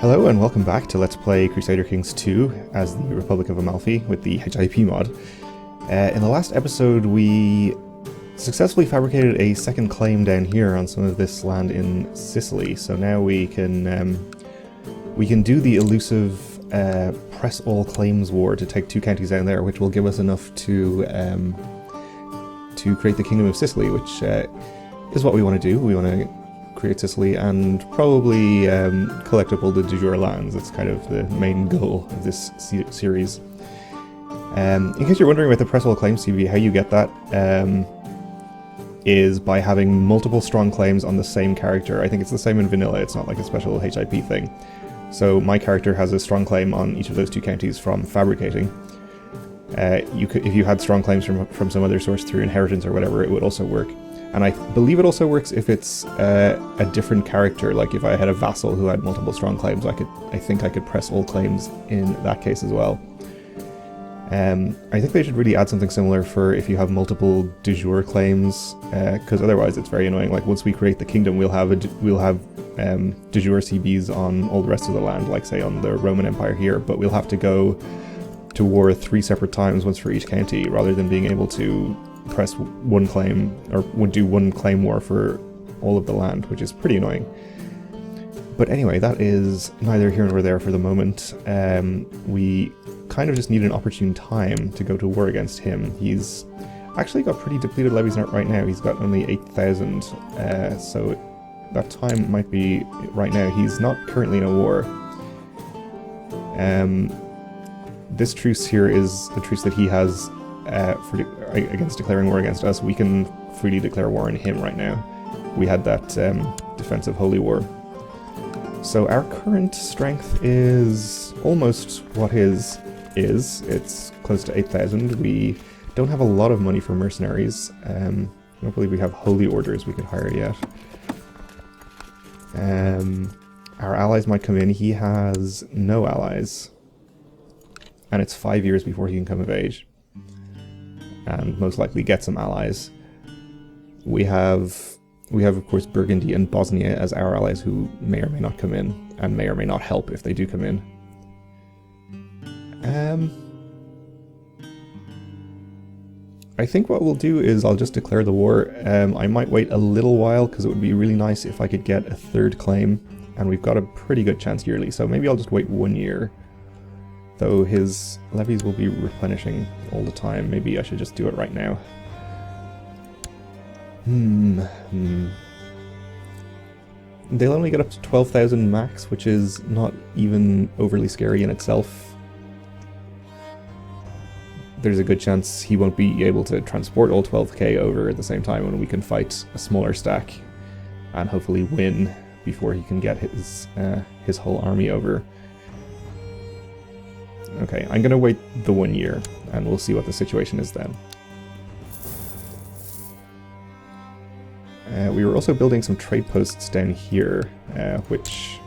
Hello and welcome back to Let's Play Crusader Kings 2 as the Republic of Amalfi with the HIP mod. In the last episode we successfully fabricated a second claim down here on some of this land in Sicily, so now we can do the elusive press all claims war to take two counties down there, which will give us enough to create the Kingdom of Sicily, which is what we want to do. We want to create Sicily and probably collect up all the de jure lands. That's kind of the main goal of this series. In case you're wondering about the Press All Claims CV, how you get that is by having multiple strong claims on the same character. I think it's the same in vanilla, it's not like a special HIP thing. So my character has a strong claim on each of those two counties from fabricating. If you had strong claims from some other source through inheritance or whatever, it would also work. And I believe it also works if it's a different character, like if I had a vassal who had multiple strong claims, I think I could press all claims in that case as well. I think they should really add something similar for if you have multiple de jure claims, because otherwise it's very annoying. Like once we create the kingdom, we'll have de jure CBs on all the rest of the land, like say on the Roman Empire here, but we'll have to go to war 3 separate times, once for each county, rather than being able to press one claim, or would do one claim war for all of the land, which is pretty annoying. But anyway, that is neither here nor there for the moment. We kind of just need an opportune time to go to war against him. He's actually got pretty depleted levies right now. He's got only 8,000, so that time might be right now. He's not currently in a war. This truce here is the truce that he has against declaring war against us. We can freely declare war on him right now. We had that defensive holy war. So our current strength is almost what his is. It's close to 8,000. We don't have a lot of money for mercenaries. I don't believe we have holy orders we could hire yet. Our allies might come in. He has no allies. And it's 5 years before he can come of age. And most likely get some allies. We have of course Burgundy and Bosnia as our allies, who may or may not come in, and may or may not help if they do come in. I think what we'll do is I'll just declare the war. I might wait a little while because it would be really nice if I could get a third claim, and we've got a pretty good chance yearly, so maybe I'll just wait 1 year. Though his levies will be replenishing all the time. Maybe I should just do it right now. They'll only get up to 12,000 max, which is not even overly scary in itself. There's a good chance he won't be able to transport all 12k over at the same time, when we can fight a smaller stack and hopefully win before he can get his whole army over. Okay, I'm gonna wait the 1 year, and we'll see what the situation is then. We were also building some trade posts down here, which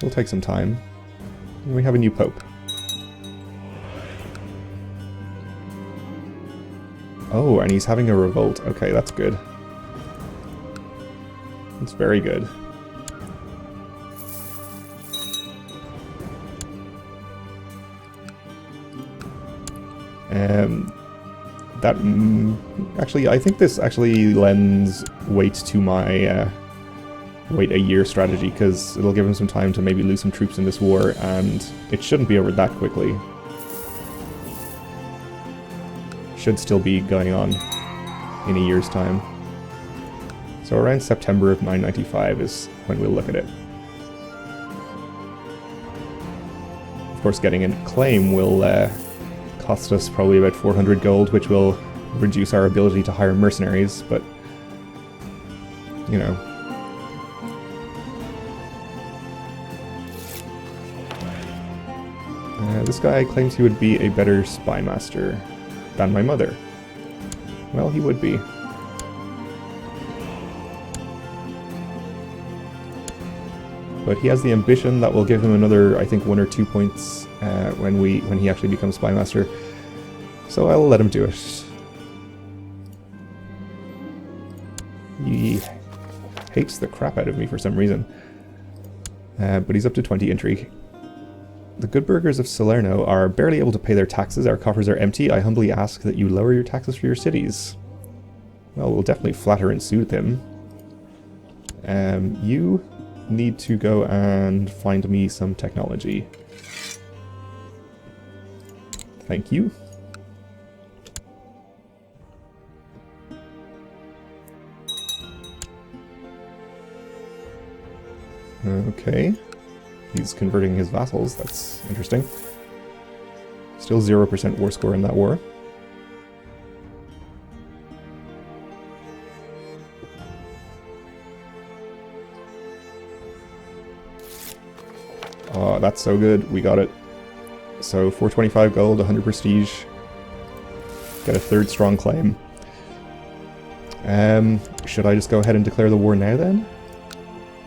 will take some time. We have a new pope. Oh, and he's having a revolt. Okay, that's good. That's very good. Actually, I think this actually lends weight to my wait a year strategy, because it'll give him some time to maybe lose some troops in this war, and it shouldn't be over that quickly. Should still be going on in a year's time. So around September of 995 is when we'll look at it. Of course, getting a claim will cost us probably about 400 gold, which will reduce our ability to hire mercenaries, but you know. This guy claims he would be a better spy master than my mother. Well, he would be. But he has the ambition that will give him another, I think, 1 or 2 points when he actually becomes spy master. So I'll let him do it. He hates the crap out of me for some reason. But he's up to 20 intrigue. The good burghers of Salerno are barely able to pay their taxes. Our coffers are empty. I humbly ask that you lower your taxes for your cities. Well, we'll definitely flatter and soothe him. You need to go and find me some technology. Thank you. Okay. He's converting his vassals. That's interesting. Still 0% war score in that war. Oh, that's so good. We got it. So 425 gold, 100 prestige. Get a third strong claim. Should I just go ahead and declare the war now then?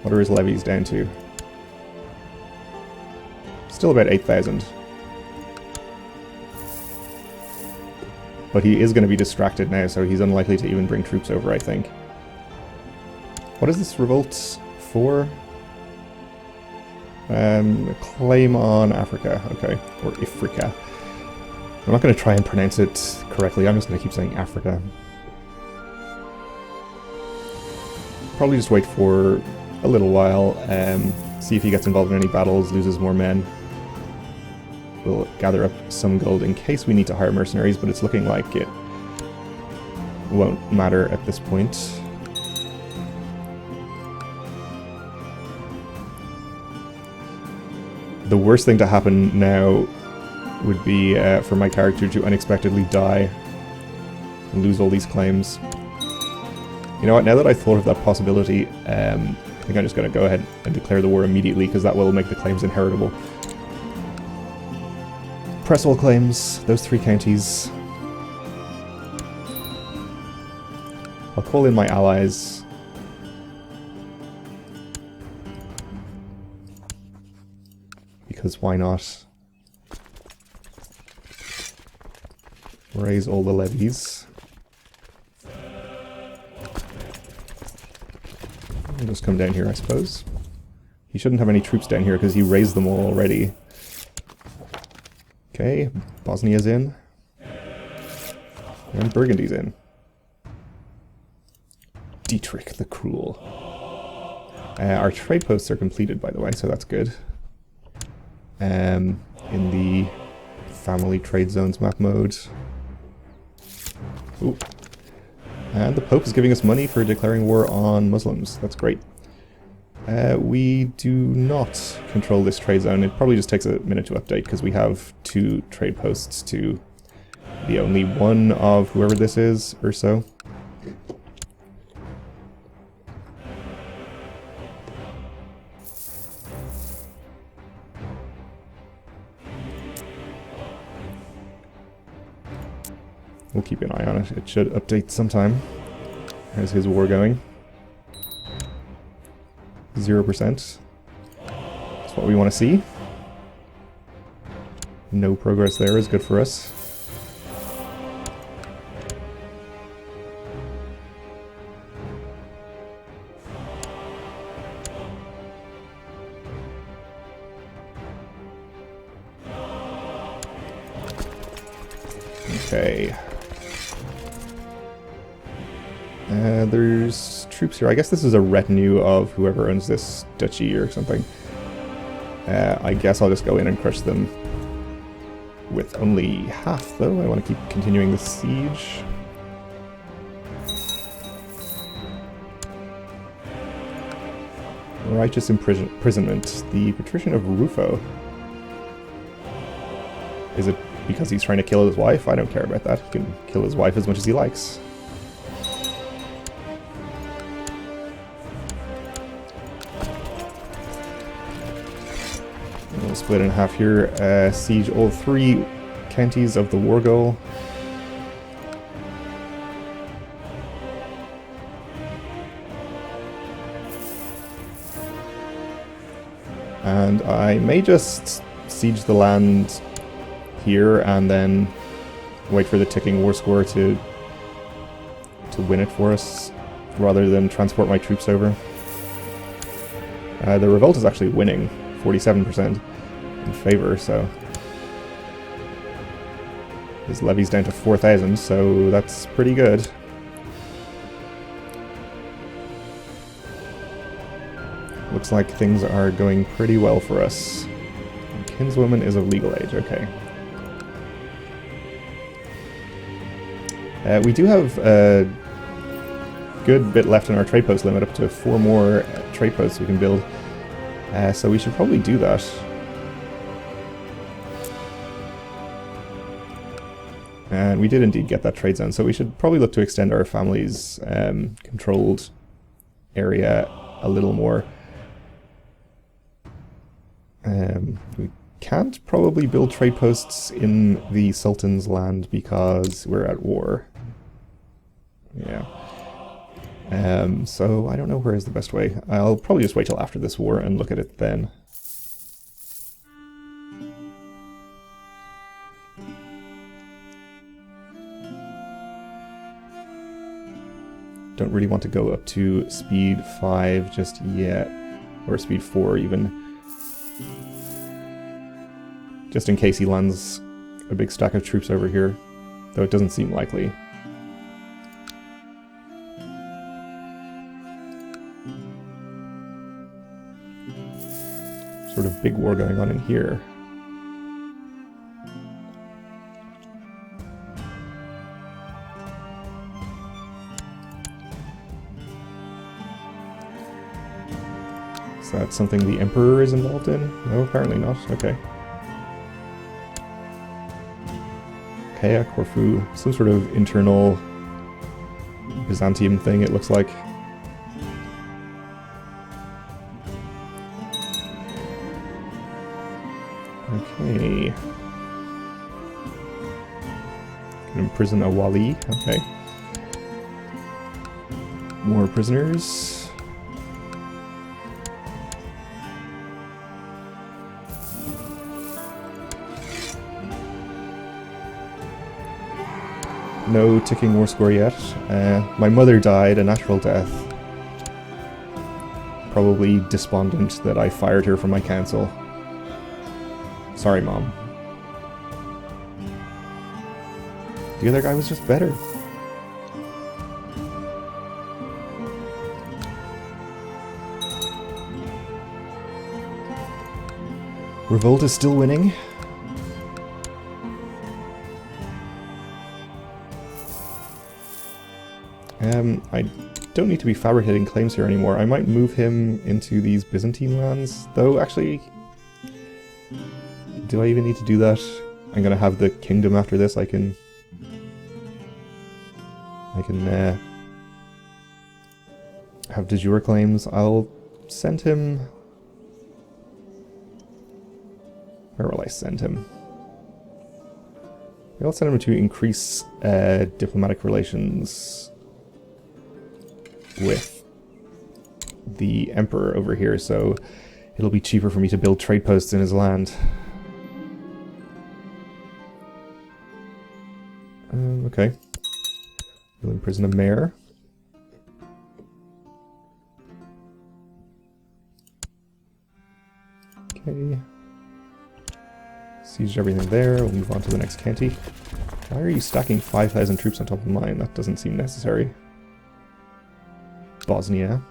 What are his levies down to? Still about 8,000. But he is going to be distracted now, so he's unlikely to even bring troops over, I think. What is this revolt for? A claim on Africa, okay. Or Ifrica. I'm not going to try and pronounce it correctly, I'm just going to keep saying Africa. Probably just wait for a little while, see if he gets involved in any battles, loses more men. We'll gather up some gold in case we need to hire mercenaries, but it's looking like it won't matter at this point. The worst thing to happen now would be for my character to unexpectedly die and lose all these claims. You know what, now that I thought of that possibility, I think I'm just going to go ahead and declare the war immediately, because that will make the claims inheritable. Press all claims, those 3 counties. I'll call in my allies. Because why not? Raise all the levies. I'll just come down here, I suppose. He shouldn't have any troops down here because he raised them all already. Okay, Bosnia's in. And Burgundy's in. Dietrich the Cruel. Our trade posts are completed, by the way, so that's good. In the family trade zones map mode. Ooh. And the Pope is giving us money for declaring war on Muslims. That's great. We do not control this trade zone. It probably just takes a minute to update because we have 2 trade posts to the only one of whoever this is or so. We'll keep an eye on it. It should update sometime. How's his war going? 0%. That's what we want to see. No progress there is good for us. Okay. There's troops here. I guess this is a retinue of whoever owns this duchy or something. I guess I'll just go in and crush them with only half, though. I want to keep continuing the siege. Righteous imprisonment. The patrician of Rufo. Is it because he's trying to kill his wife? I don't care about that. He can kill his wife as much as he likes. We'll split in half here. Siege all 3 counties of the war goal. And I may just siege the land here and then wait for the ticking war score to win it for us, rather than transport my troops over. The revolt is actually winning, 47% in favour, so... His levy's down to 4,000, so that's pretty good. Looks like things are going pretty well for us. Kinswoman is of legal age, okay. We do have a good bit left in our trade post limit, up to 4 more trade posts we can build. So we should probably do that. And we did indeed get that trade zone, so we should probably look to extend our family's controlled area a little more. We can't probably build trade posts in the Sultan's land because we're at war. Yeah. So I don't know where is the best way. I'll probably just wait till after this war and look at it then. Don't really want to go up to speed 5 just yet, or speed 4 even. Just in case he lands a big stack of troops over here, though it doesn't seem likely. Sort of big war going on in here. Is that something the Emperor is involved in? No, apparently not. Okay. Achaia, Corfu, some sort of internal Byzantium thing, it looks like. Okay. Can imprison a Wali, okay. More prisoners. No ticking war score yet. My mother died a natural death. Probably despondent that I fired her from my council. Sorry, Mom. The other guy was just better. Revolt is still winning. I don't need to be fabricating claims here anymore. I might move him into these Byzantine lands, though actually... Do I even need to do that? I'm gonna have the kingdom after this. I can have de jure claims. I'll send him... Where will I send him? I'll send him to increase diplomatic relations with the Emperor over here, so it'll be cheaper for me to build trade posts in his land. Okay. We'll imprison a mayor. Okay. Siege everything there. We'll move on to the next county. Why are you stacking 5,000 troops on top of mine? That doesn't seem necessary. Bosnia.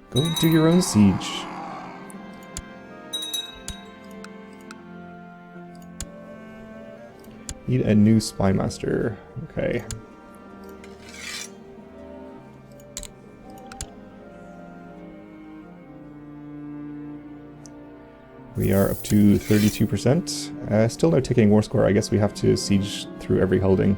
Go do your own siege. Need a new spy master. Okay. We are up to 32%. Still no ticking war score. I guess we have to siege through every holding.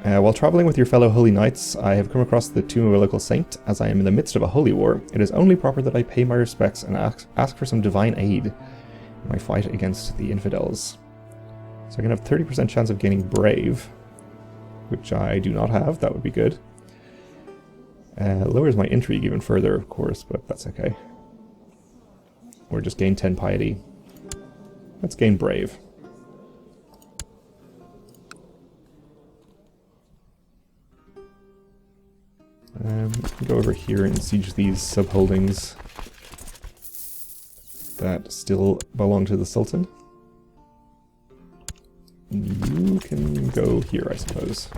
While traveling with your fellow holy knights, I have come across the tomb of a local saint. As I am in the midst of a holy war, it is only proper that I pay my respects and ask for some divine aid in my fight against the infidels. So I can have 30% chance of gaining brave, which I do not have. That would be good. Lowers my intrigue even further, of course, but that's okay. Or just gain 10 piety. Let's gain brave. Go over here and siege these sub-holdings that still belong to the Sultan. You can go here, I suppose.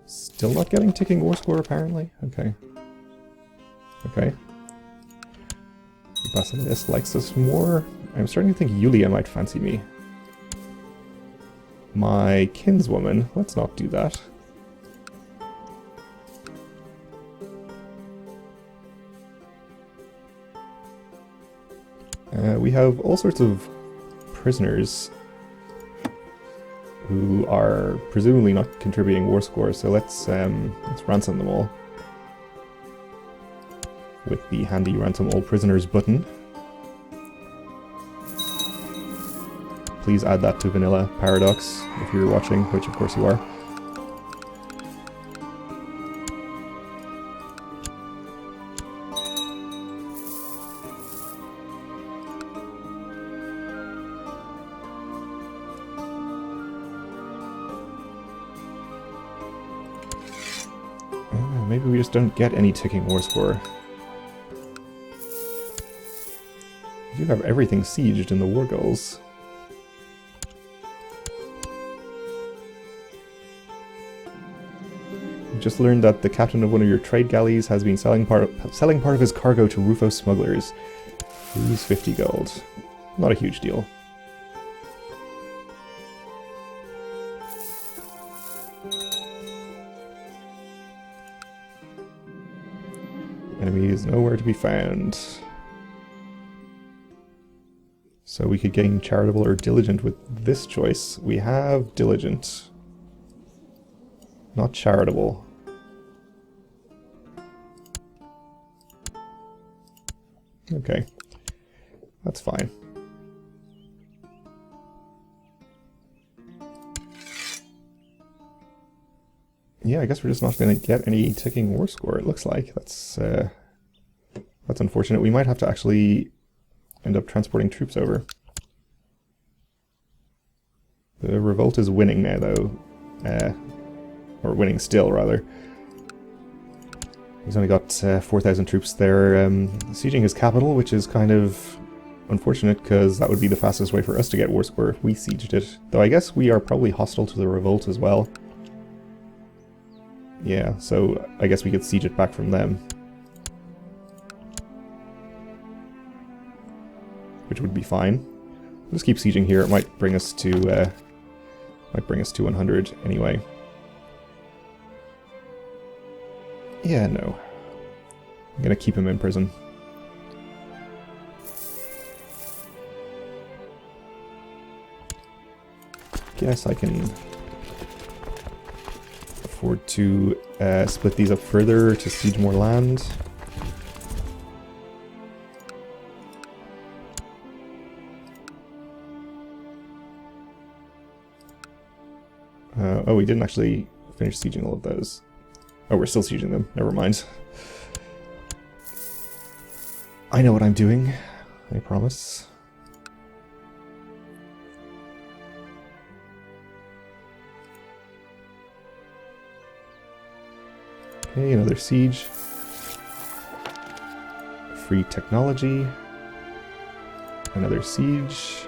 Still not getting ticking war score, apparently? Okay. Okay. Basilius likes us more. I'm starting to think Yulia might fancy me. My kinswoman. Let's not do that. We have all sorts of prisoners who are presumably not contributing war score, so let's ransom them all with the handy ransom all prisoners button. Please add that to Vanilla Paradox if you're watching, which of course you are. Maybe we just don't get any ticking war score. We do have everything sieged in the war goals. We just learned that the captain of one of your trade galleys has been selling part of his cargo to Rufo smugglers. Lose 50 gold. Not a huge deal. Enemy is nowhere to be found. So we could gain charitable or diligent with this choice. We have diligent. Not charitable. Okay. That's fine. Yeah, I guess we're just not going to get any ticking war score, it looks like. That's unfortunate. We might have to actually end up transporting troops over. The revolt is winning now, though. Or winning still, rather. He's only got 4,000 troops there sieging his capital, which is kind of unfortunate, because that would be the fastest way for us to get war score if we sieged it. Though I guess we are probably hostile to the revolt as well. Yeah, so I guess we could siege it back from them. Which would be fine. We'll just keep sieging here. It might bring us to 100 anyway. Yeah, no. I'm gonna keep him in prison. Guess I can afford to split these up further to siege more land. Oh, we didn't actually finish sieging all of those. Oh, we're still sieging them. Never mind. I know what I'm doing. I promise. Okay, another siege. Free technology. Another siege.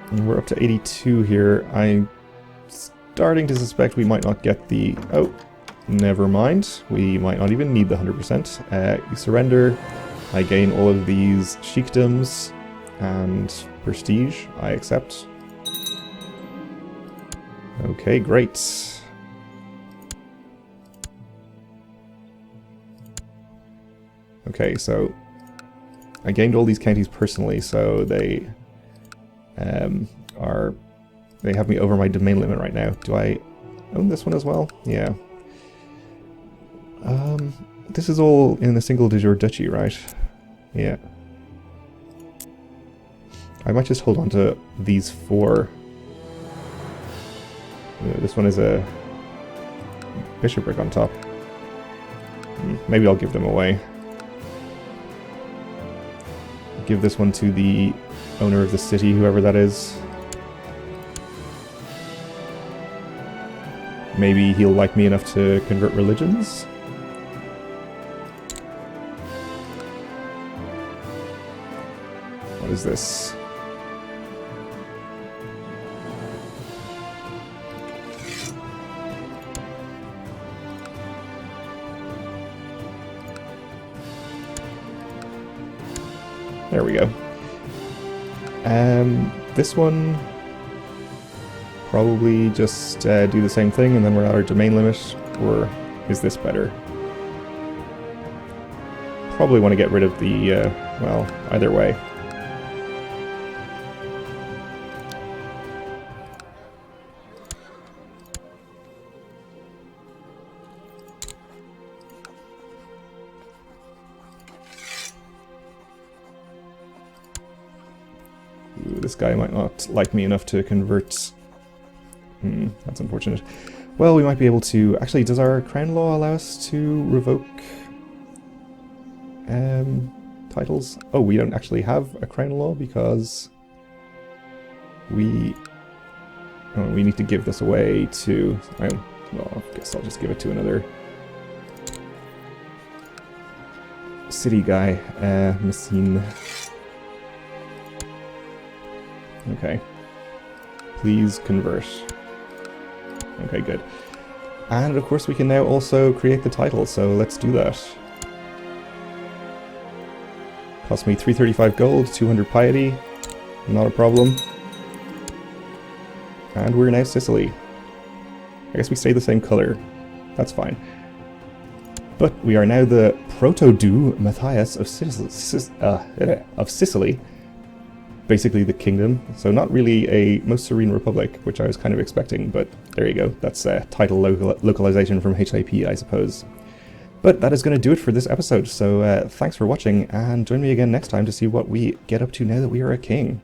And we're up to 82 here. I'm starting to suspect we might not get the... Oh, never mind. We might not even need the 100%. You surrender. I gain all of these sheikdoms and prestige. I accept. Okay, great. Okay, so I gained all these counties personally, so they they have me over my domain limit right now. Do I own this one as well? Yeah. This is all in a single de jure duchy, right? Yeah. I might just hold on to these 4. This one is a bishopric on top. Maybe I'll give them away. give this one to the owner of the city, whoever that is. Maybe he'll like me enough to convert religions? What is this? There we go. This one, probably just do the same thing and then we're at our domain limit, or is this better? Probably want to get rid of the, well, either way. This guy might not like me enough to convert. That's unfortunate. Well, we might be able to... Actually, does our crown law allow us to revoke titles? Oh, we don't actually have a crown law because we need to give this away to... well, I guess I'll just give it to another city guy, Messine. Okay. Please convert. Okay, good. And of course we can now also create the title, so let's do that. Cost me 335 gold, 200 piety. Not a problem. And we're now Sicily. I guess we stay the same color. That's fine. But we are now the Proto-Due Matthias of Sicily. Basically the kingdom, so not really a most serene republic, which I was kind of expecting, but there you go. That's title localization from HIP, I suppose. But that is going to do it for this episode, so thanks for watching, and join me again next time to see what we get up to now that we are a king.